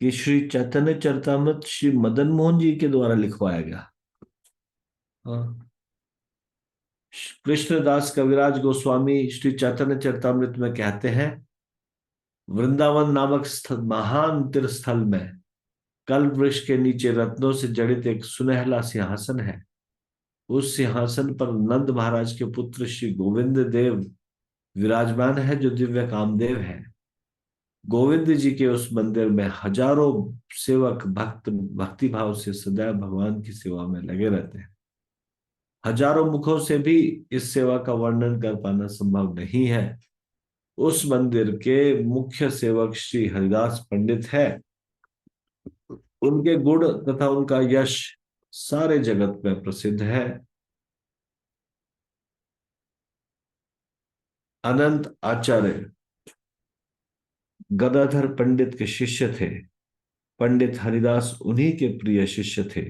कि श्री चैतन्य चरितमृत श्री मदन मोहन जी के द्वारा लिखवाया गया। हाँ। कृष्णदास कविराज गोस्वामी श्री चैतन्य चरितमृत में कहते हैं, वृंदावन नामक स्थल, महान तीर्थ स्थल में कल्प वृक्ष के नीचे रत्नों से जड़ित एक सुनहला सिंहासन है। उस सिंहासन पर नंद महाराज के पुत्र श्री गोविंद देव विराजमान है, जो दिव्य कामदेव है। गोविंद जी के उस मंदिर में हजारों सेवक भक्ति भाव से सदैव भगवान की सेवा में लगे रहते हैं। हजारों मुखों से भी इस सेवा का वर्णन कर पाना संभव नहीं है। उस मंदिर के मुख्य सेवक श्री हरिदास पंडित है। उनके गुण तथा उनका यश सारे जगत में प्रसिद्ध है। अनंत आचार्य गदाधर पंडित के शिष्य थे। पंडित हरिदास उन्हीं के प्रिय शिष्य थे।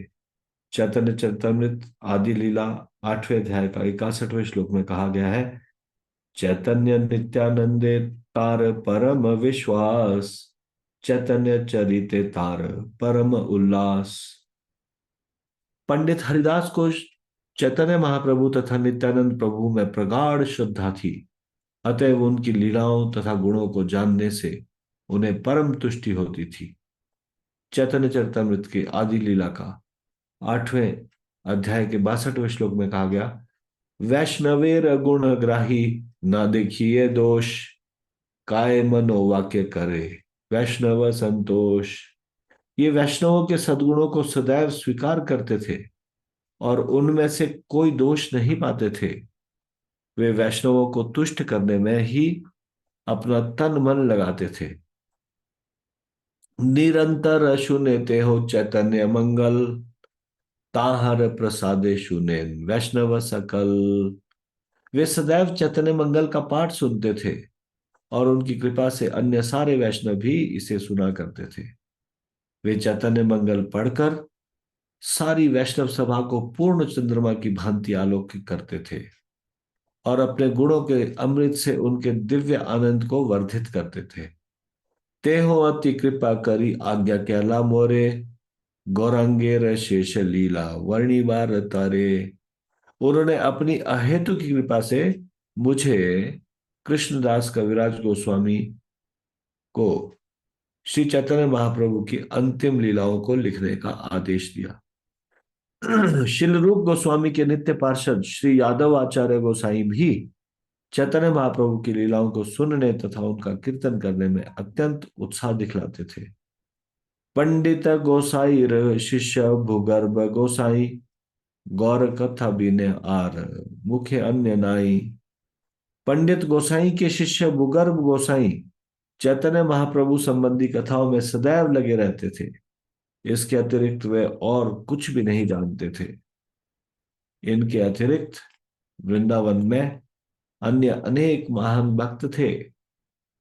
चैतन्य चरितमृत आदि लीला 8वें अध्याय का 61वें श्लोक में कहा गया है, चैतन्य नित्यानंदे तार परम विश्वास, चैतन्य चरिते तार परम उल्लास। पंडित हरिदास को चैतन्य महाप्रभु तथा नित्यानंद प्रभु में प्रगाढ़ श्रद्धा थी। अतएव उनकी लीलाओं तथा गुणों को जानने से उन्हें परम तुष्टि होती थी। चैतन्य चरितमृत की आदि लीला का 8वें अध्याय के 62वें श्लोक में कहा गया, वैष्णवेर गुण ग्राही ना देखिए दोष, काय मनो वाक्य करे वैष्णव संतोष। ये वैष्णवों के सद्गुणों को सदैव स्वीकार करते थे और उनमें से कोई दोष नहीं पाते थे। वे वैष्णवों को तुष्ट करने में ही अपना तन मन लगाते थे। निरंतर सुनते हो चैतन्य मंगल, ताहर प्रसादे सुने वैष्णव सकल। वे सदैव चैतन्य मंगल का पाठ सुनते थे और उनकी कृपा से अन्य सारे वैष्णव भी इसे सुना करते थे। वे चैतन्य मंगल पढ़कर सारी वैष्णव सभा को पूर्ण चंद्रमा की भांति आलोकित करते थे और अपने गुणों के अमृत से उनके दिव्य आनंद को वर्धित करते थे। ते हो अति कृपा करी आज्ञा कहला मोरे, गौरांगेर शेष लीला वर्णी बार तारे। उन्होंने अपनी अहेतु की कृपा से मुझे कृष्णदास कविराज गोस्वामी को श्री चैतन्य महाप्रभु की अंतिम लीलाओं को लिखने का आदेश दिया। श्रील रूप गोस्वामी के नित्य पार्षद श्री यादव आचार्य गोसाई भी चैतन्य महाप्रभु की लीलाओं को सुनने तथा उनका कीर्तन करने में अत्यंत उत्साह दिखलाते थे। पंडित गोसाई शिष्य भूगर्भ गोसाई, गौर कथा बीने आर मुख्य अन्य नाई। पंडित गोसाई के शिष्य भूगर्भ गोसाई चैतन्य महाप्रभु संबंधी कथाओं में सदैव लगे रहते थे। इसके अतिरिक्त वे और कुछ भी नहीं जानते थे। इनके अतिरिक्त वृंदावन में अन्य अनेक महान भक्त थे।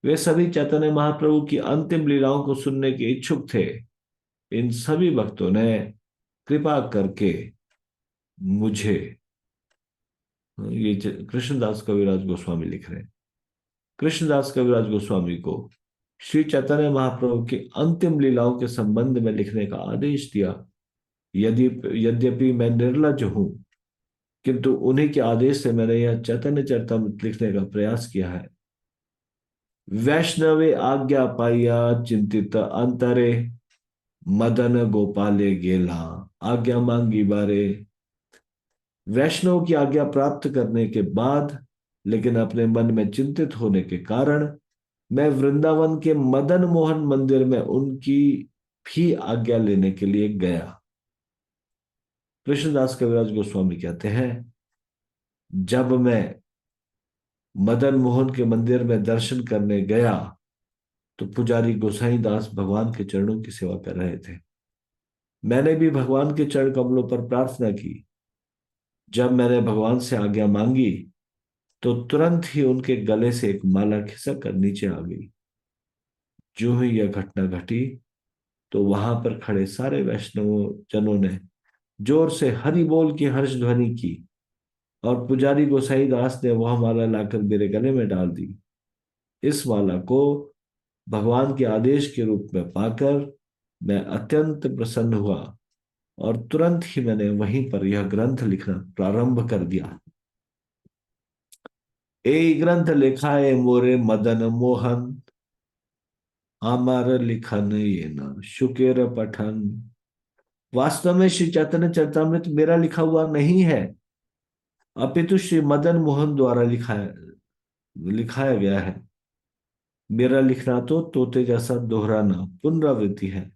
वे सभी चैतन्य महाप्रभु की अंतिम लीलाओं को सुनने के इच्छुक थे। इन सभी भक्तों ने कृपा करके मुझे, ये कृष्णदास कविराज गोस्वामी लिख रहे हैं, कृष्णदास कविराज गोस्वामी को श्री चैतन्य महाप्रभु की अंतिम लीलाओं के संबंध में लिखने का आदेश दिया। यद्यपि मैं निर्लज हूं, किंतु उन्हीं के आदेश से मैंने यह चैतन्य चरितमृत लिखने का प्रयास किया है। वैष्णवे आज्ञा पाइया चिंतित अंतरे, मदन गोपाले गेला आज्ञा मांगी बारे। वैष्णव की आज्ञा प्राप्त करने के बाद, लेकिन अपने मन में चिंतित होने के कारण, मैं वृंदावन के मदन मोहन मंदिर में उनकी भी आज्ञा लेने के लिए गया। कृष्णदास कविराज गोस्वामी कहते हैं, जब मैं मदन मोहन के मंदिर में दर्शन करने गया तो पुजारी गोसाई दास भगवान के चरणों की सेवा कर रहे थे। मैंने भी भगवान के चरण कमलों पर प्रार्थना की। जब मैंने भगवान से आज्ञा मांगी तो तुरंत ही उनके गले से एक माला खिसक कर नीचे आ गई। जो ही यह घटना घटी तो वहां पर खड़े सारे वैष्णव जनों ने जोर से हरि बोल की हर्ष ध्वनि की और पुजारी गोसाई दास ने वह माला लाकर मेरे गले में डाल दी। इस माला को भगवान के आदेश के रूप में पाकर मैं अत्यंत प्रसन्न हुआ और तुरंत ही मैंने वहीं पर यह ग्रंथ लिखना प्रारंभ कर दिया। ए ग्रंथ लिखा है मोरे मदन मोहन, अमर लिखन ये न शुकेर पठन। वास्तव में श्री चैतन्य चरितमृत मेरा लिखा हुआ नहीं है, अपितु श्री मदन मोहन द्वारा लिखाया गया है। मेरा लिखना तो तोते जैसा दोहराना पुनरावृत्ति है।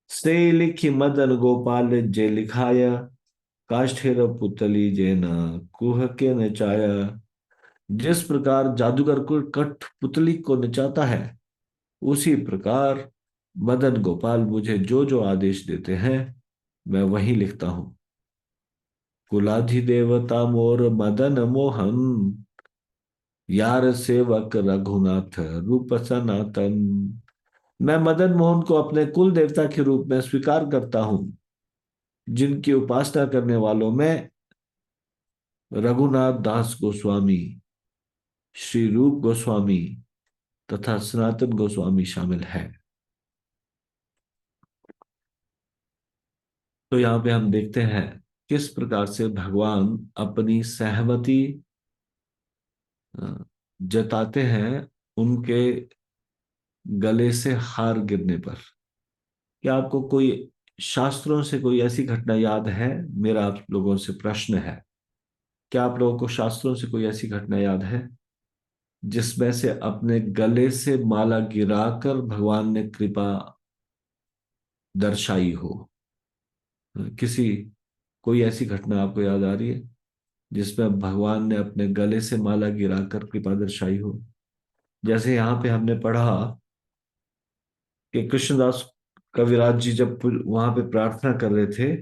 से लिखी मदन गोपाल जे लिखाया, काष्ठेर पुतली जे न कुह के नचाया। जिस प्रकार जादूगर को कठपुतली को नचाता है, उसी प्रकार मदन गोपाल मुझे जो जो आदेश देते हैं मैं वही लिखता हूं। कुलाधिदेवता मोर मदन मोहन, यार सेवक रघुनाथ रूप सनातन। मैं मदन मोहन को अपने कुल देवता के रूप में स्वीकार करता हूं, जिनकी उपासना करने वालों में रघुनाथ दास गोस्वामी, श्री रूप गोस्वामी तथा सनातन गोस्वामी शामिल है। तो यहां पे हम देखते हैं किस प्रकार से भगवान अपनी सहमति जताते हैं उनके गले से हार गिरने पर। क्या आपको कोई शास्त्रों से कोई ऐसी घटना याद है? मेरा आप लोगों से प्रश्न है, क्या आप लोगों को शास्त्रों से कोई ऐसी घटना याद है जिसमें से अपने गले से माला गिराकर भगवान ने कृपा दर्शाई हो? किसी कोई ऐसी घटना आपको याद आ रही है जिसमें भगवान ने अपने गले से माला गिराकर कृपा दर्शाई हो? जैसे यहाँ पे हमने पढ़ा कि कृष्णदास कविराज जी जब वहां पे प्रार्थना कर रहे थे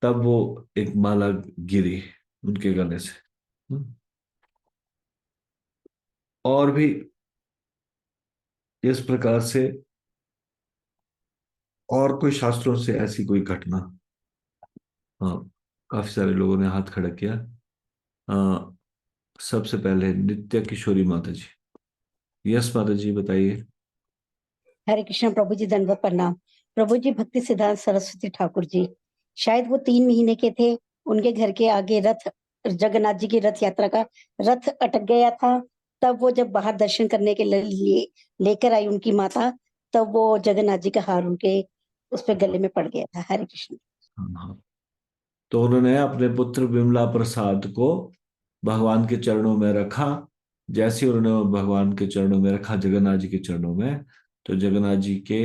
तब वो एक माला गिरी उनके गले से। और भी इस प्रकार से और कोई शास्त्रों से ऐसी कोई घटना? हाँ, काफी सारे लोगों ने हाथ खड़ा किया। सबसे पहले नित्य किशोरी माता जी। यस माता जी, बताइए। हरे कृष्ण प्रभु जी, दंडवत प्रणाम। प्रभु जी, भक्ति सिद्धांत सरस्वती ठाकुर जी, शायद वो 3 महीने के थे। उनके घर के आगे रथ, जगन्नाथ जी की रथ यात्रा का रथ अटक गया था। तब वो जब बाहर दर्शन करने के लिए लेकर आई उनकी माता, तब वो जगन्नाथ जी का हार उनके उस पे गले में पड़ गया था। हरे कृष्ण। हाँ हाँ। तो उन्होंने अपने पुत्र विमला प्रसाद को भगवान के चरणों में रखा। जैसे ही उन्होंने भगवान के चरणों में रखा, जगन्नाथ जी के चरणों में, तो जगन्नाथ जी के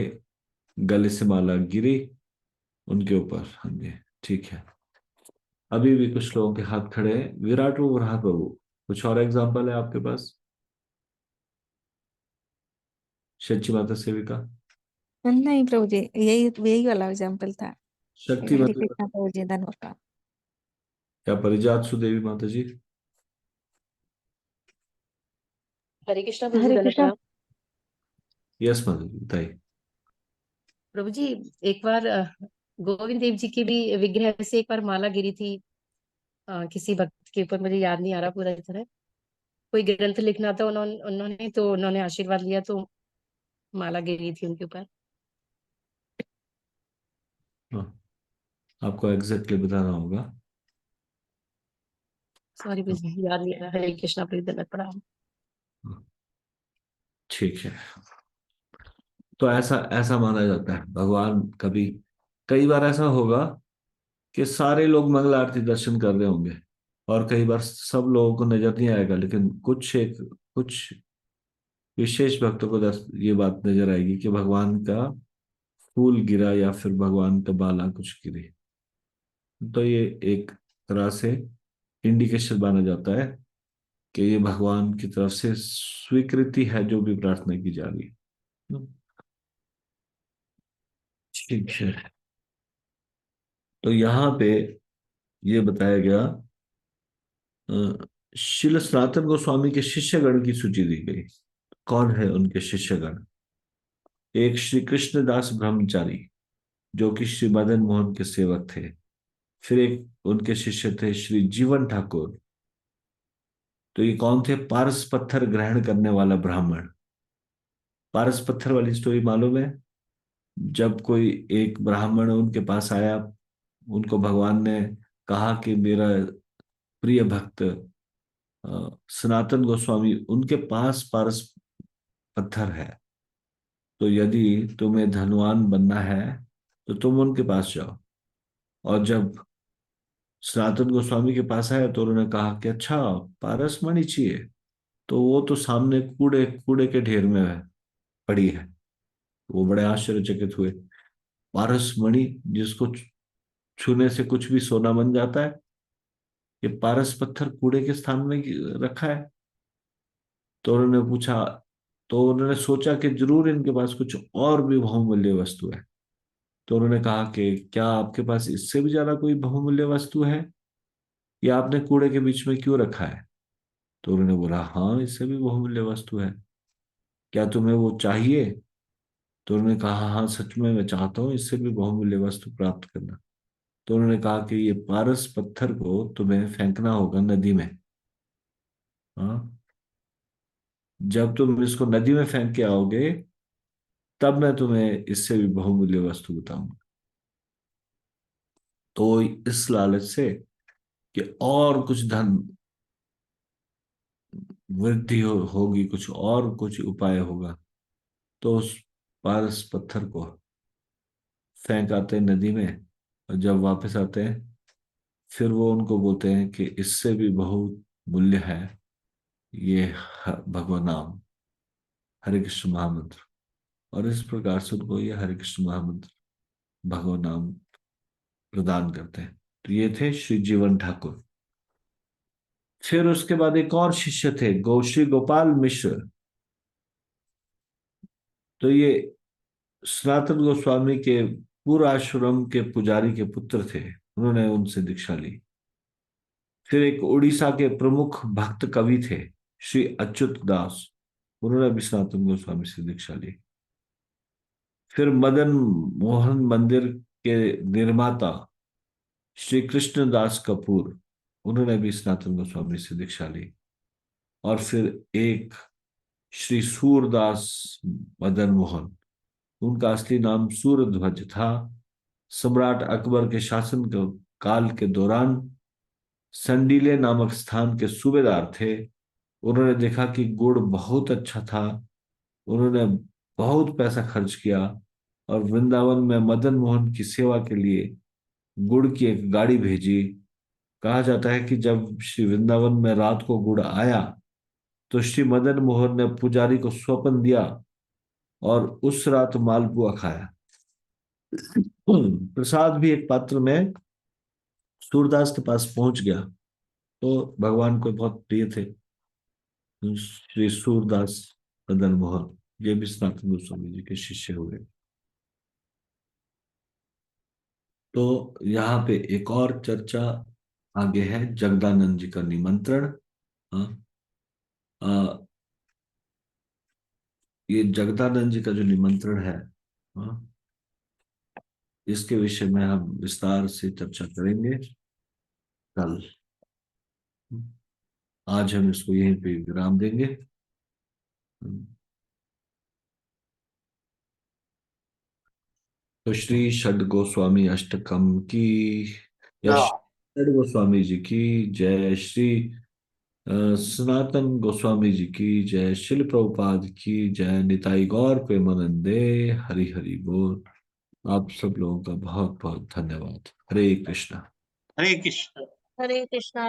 गले से माला गिरी उनके ऊपर। हाँ जी, ठीक है। अभी भी कुछ लोगों के हाथ खड़े हैं। विराट प्रभु, राहत प्रभु, कुछ और एग्जाम्पल है आपके पास? सच्ची माता सेविका, नहीं प्रभु जी, यही यही वाला एग्जाम्पल था। शक्ति हरे माता, कृष्णा प्रभु जी, धन्यवाद प्रणाम। या परिजात सुदेवी माता जी? हरे कृष्णा प्रभु जी, हरे दंडवत कृष्णा। प्रणाम। यस माता जी, बताइए। प्रभु जी, एक बार गोविंद देव जी की भी विग्रह से एक बार माला गिरी थी किसी भक्त के ऊपर, मुझे याद नहीं आ रहा पूरा तरह। कोई ग्रंथ लिखना था उन्होंने तो उन्होंने आशीर्वाद लिया तो माला गिरी थी उनके ऊपर। हाँ, आपको एग्जैक्टली बताना होगा। सॉरी मुझे याद नहीं आ रहा। हरे कृष्णा प्रभु जी, दंडवत प्रणाम। ठीक है। तो ऐसा ऐसा माना जाता है भगवान कभी, कई बार ऐसा होगा कि सारे लोग मंगल आरती दर्शन कर रहे होंगे और कई बार सब लोगों को नजर नहीं आएगा, लेकिन कुछ विशेष भक्तों को ये बात नजर आएगी कि भगवान का फूल गिरा या फिर भगवान का बाला कुछ गिरे, तो ये एक तरह से इंडिकेशन माना जाता है कि ये भगवान की तरफ से स्वीकृति है जो भी प्रार्थना की जा रही है। ठीक है, तो यहाँ पे ये बताया गया, श्रील सनातन गोस्वामी के शिष्यगण की सूची दी गई। कौन है उनके शिष्यगण? एक श्री कृष्णदास ब्रह्मचारी, जो कि श्री मदन मोहन के सेवक थे। फिर एक उनके शिष्य थे श्री जीवन ठाकुर। तो ये कौन थे? पारस पत्थर ग्रहण करने वाला ब्राह्मण। पारस पत्थर वाली स्टोरी मालूम है? जब कोई एक ब्राह्मण उनके पास आया, उनको भगवान ने कहा कि मेरा प्रिय भक्त सनातन गोस्वामी, उनके पास पारस पत्थर है, तो यदि तुम्हें धनवान बनना है तो तुम उनके पास जाओ। और जब सनातन गोस्वामी के पास आया तो उन्होंने कहा कि अच्छा, पारस मणि चाहिए, तो वो तो सामने कूड़े कूड़े के ढेर में पड़ी है। वो बड़े आश्चर्यचकित हुए। पारस मणि जिसको छूने से कुछ भी सोना बन जाता है, ये पारस पत्थर कूड़े के स्थान में रखा है। तो उन्होंने पूछा, तो उन्होंने सोचा कि जरूर इनके पास कुछ और भी बहुमूल्य वस्तु है। तो उन्होंने कहा कि क्या आपके पास इससे भी ज्यादा कोई बहुमूल्य वस्तु है, या आपने कूड़े के बीच में क्यों रखा है? तो उन्होंने बोला, हाँ, इससे भी बहुमूल्य वस्तु है, क्या तुम्हें वो चाहिए? तो उन्होंने कहा, हाँ, सच में मैं चाहता हूँ इससे भी बहुमूल्य वस्तु प्राप्त करना। तो उन्होंने कहा कि ये पारस पत्थर को तुम्हें फेंकना होगा नदी में। हाँ, जब तुम इसको नदी में फेंक के आओगे, तब मैं तुम्हें इससे भी बहुमूल्य वस्तु बताऊंगा। तो इस लालच से कि और कुछ धन वृद्धि होगी, कुछ और कुछ उपाय होगा, तो उस पारस पत्थर को फेंक आते हैं नदी में। और जब वापस आते हैं, फिर वो उनको बोलते हैं कि इससे भी बहुत मूल्य है ये भगवान नाम, हरे कृष्ण महामंत्र। और इस प्रकार से उनको ये हरे कृष्ण महामंत्र, भगवान नाम प्रदान करते हैं। तो ये थे श्री जीवन ठाकुर। फिर उसके बाद एक और शिष्य थे, श्री गोपाल मिश्र। तो ये सनातन गोस्वामी के पूर्वाश्रम के पुजारी के पुत्र थे, उन्होंने उनसे दीक्षा ली। फिर एक उड़ीसा के प्रमुख भक्त कवि थे श्री अच्युत दास, उन्होंने भी सनातन गोस्वामी से दीक्षा ली। फिर मदन मोहन मंदिर के निर्माता श्री कृष्णदास कपूर, उन्होंने भी सनातन गोस्वामी से दीक्षा ली। और फिर एक श्री सूरदास मदन मोहन, उनका असली नाम सूरध्वज था। सम्राट अकबर के शासन काल के दौरान संडीले नामक स्थान के सूबेदार थे। उन्होंने देखा कि गुड़ बहुत अच्छा था, उन्होंने बहुत पैसा खर्च किया और वृंदावन में मदन मोहन की सेवा के लिए गुड़ की एक गाड़ी भेजी। कहा जाता है कि जब श्री वृंदावन में रात को गुड़ आया, तो श्री मदन मोहन ने पुजारी को स्वप्न दिया और उस रात मालपुआ खाया। प्रसाद भी एक पात्र में सूरदास के पास पहुंच गया, तो भगवान को बहुत प्रिय थे श्री सूरदास मदन मोहन। ये भी सनातन गोस्वामी जी के शिष्य हुए। तो यहाँ पे एक और चर्चा आगे है, जगदानंद जी का निमंत्रण। हाँ, ये जगदानंद जी का जो निमंत्रण है, हाँ, इसके विषय में हम विस्तार से चर्चा करेंगे कल। आज हम इसको यहीं पे विराम देंगे। तो श्री षड गोस्वामी अष्टकम की, या षड गोस्वामी जी की जय, श्री सनातन गोस्वामी जी की जय, शिल प्रभुपाद की जय, निताई गौर प्रेमानंदे, हरि हरि बोल। आप सब लोगों का बहुत बहुत धन्यवाद। हरे कृष्णा। हरे कृष्ण। हरे कृष्णा।